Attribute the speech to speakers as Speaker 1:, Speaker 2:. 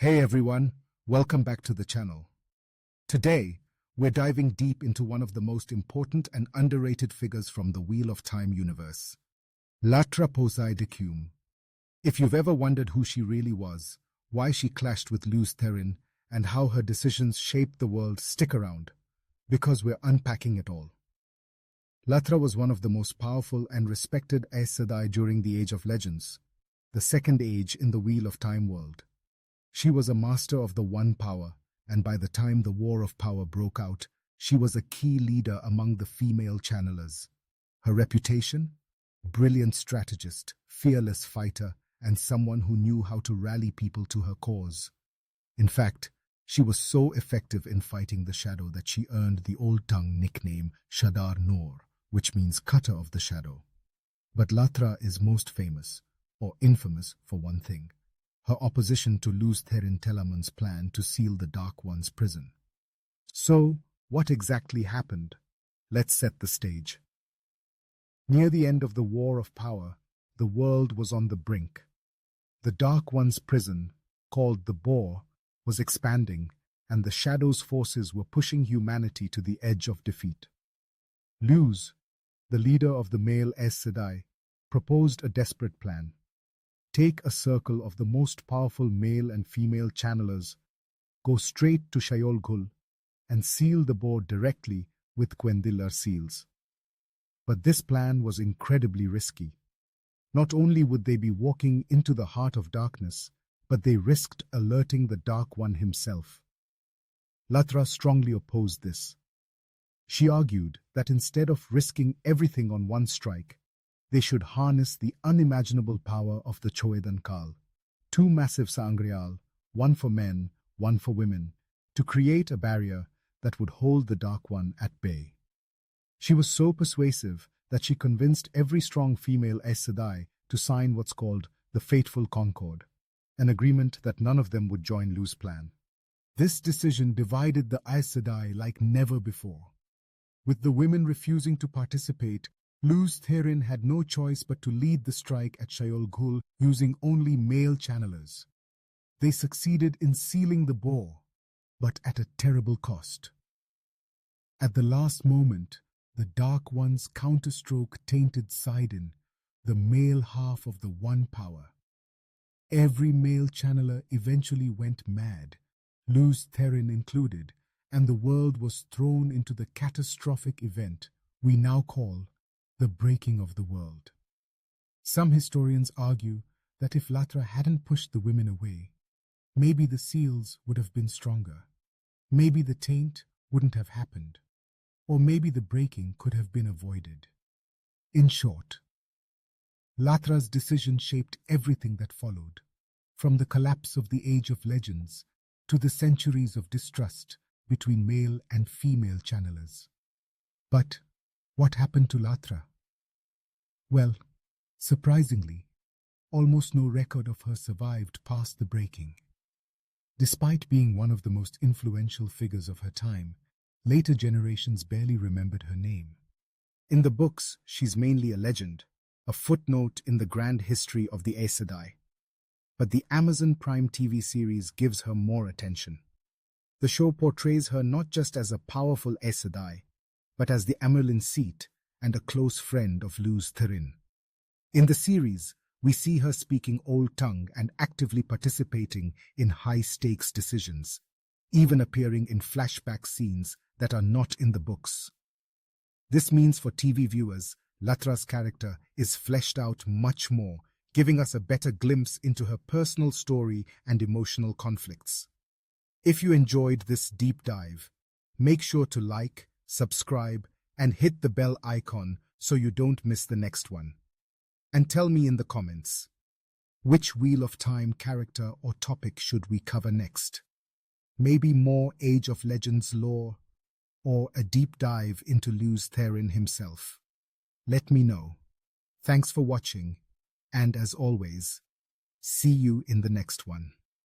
Speaker 1: Hey everyone, welcome back to the channel. Today, we're diving deep into one of the most important and underrated figures from the Wheel of Time universe, Latra Sedai. If you've ever wondered who she really was, why she clashed with Luz Therin, and how her decisions shaped the world, stick around, because we're unpacking it all. Latra was one of the most powerful and respected Aes Sedai during the Age of Legends, the second age in the Wheel of Time world. She was a master of the One Power, and by the time the War of Power broke out, she was a key leader among the female channelers. Her reputation? Brilliant strategist, fearless fighter, and someone who knew how to rally people to her cause. In fact, she was so effective in fighting the shadow that she earned the old tongue nickname Shadar Noor, which means cutter of the shadow. But Latra is most famous, or infamous, for one thing: her opposition to Luz Therin Telamun's plan to seal the Dark One's prison. So, what exactly happened? Let's set the stage. Near the end of the War of Power, the world was on the brink. The Dark One's prison, called the Boar, was expanding, and the Shadow's forces were pushing humanity to the edge of defeat. Luz, the leader of the male Aes Sedai, proposed a desperate plan. Take a circle of the most powerful male and female channelers, go straight to Shayol Ghul, and seal the Boar directly with Gwendillar seals. But this plan was incredibly risky. Not only would they be walking into the heart of darkness, but they risked alerting the Dark One himself. Latra strongly opposed this. She argued that instead of risking everything on one strike, they should harness the unimaginable power of the Choedan Kal, two massive sangreal, one for men, one for women, to create a barrier that would hold the Dark One at bay. She was so persuasive that she convinced every strong female Aes Sedai to sign what's called the Fateful Concord, an agreement that none of them would join Luz's plan. This decision divided the Aes Sedai like never before. With the women refusing to participate, Luz Therin had no choice but to lead the strike at Shayol Ghul using only male channelers. They succeeded in sealing the Boar, but at a terrible cost. At the last moment, the Dark One's counterstroke tainted Sidon, the male half of the One Power. Every male channeler eventually went mad, Luz Therin included, and the world was thrown into the catastrophic event we now call the breaking of the world. Some historians argue that if Latra hadn't pushed the women away, maybe the seals would have been stronger, maybe the taint wouldn't have happened, or maybe the breaking could have been avoided. In short, Latra's decision shaped everything that followed, from the collapse of the Age of Legends to the centuries of distrust between male and female channelers. But what happened to Latra? Well, surprisingly, almost no record of her survived past the breaking. Despite being one of the most influential figures of her time, later generations barely remembered her name. In the books, she's mainly a legend, a footnote in the grand history of the Aes Sedai. But the Amazon Prime TV series gives her more attention. The show portrays her not just as a powerful Aes Sedai, but as the Amyrlin Seat and a close friend of Luz Therin. In the series, we see her speaking Old Tongue and actively participating in high-stakes decisions, even appearing in flashback scenes that are not in the books. This means for TV viewers, Latra's character is fleshed out much more, giving us a better glimpse into her personal story and emotional conflicts. If you enjoyed this deep dive, make sure to like, subscribe, and hit the bell icon so you don't miss the next one. And tell me in the comments, which Wheel of Time character or topic should we cover next? Maybe more Age of Legends lore, or a deep dive into Luz Therin himself? Let me know. Thanks for watching, and as always, see you in the next one.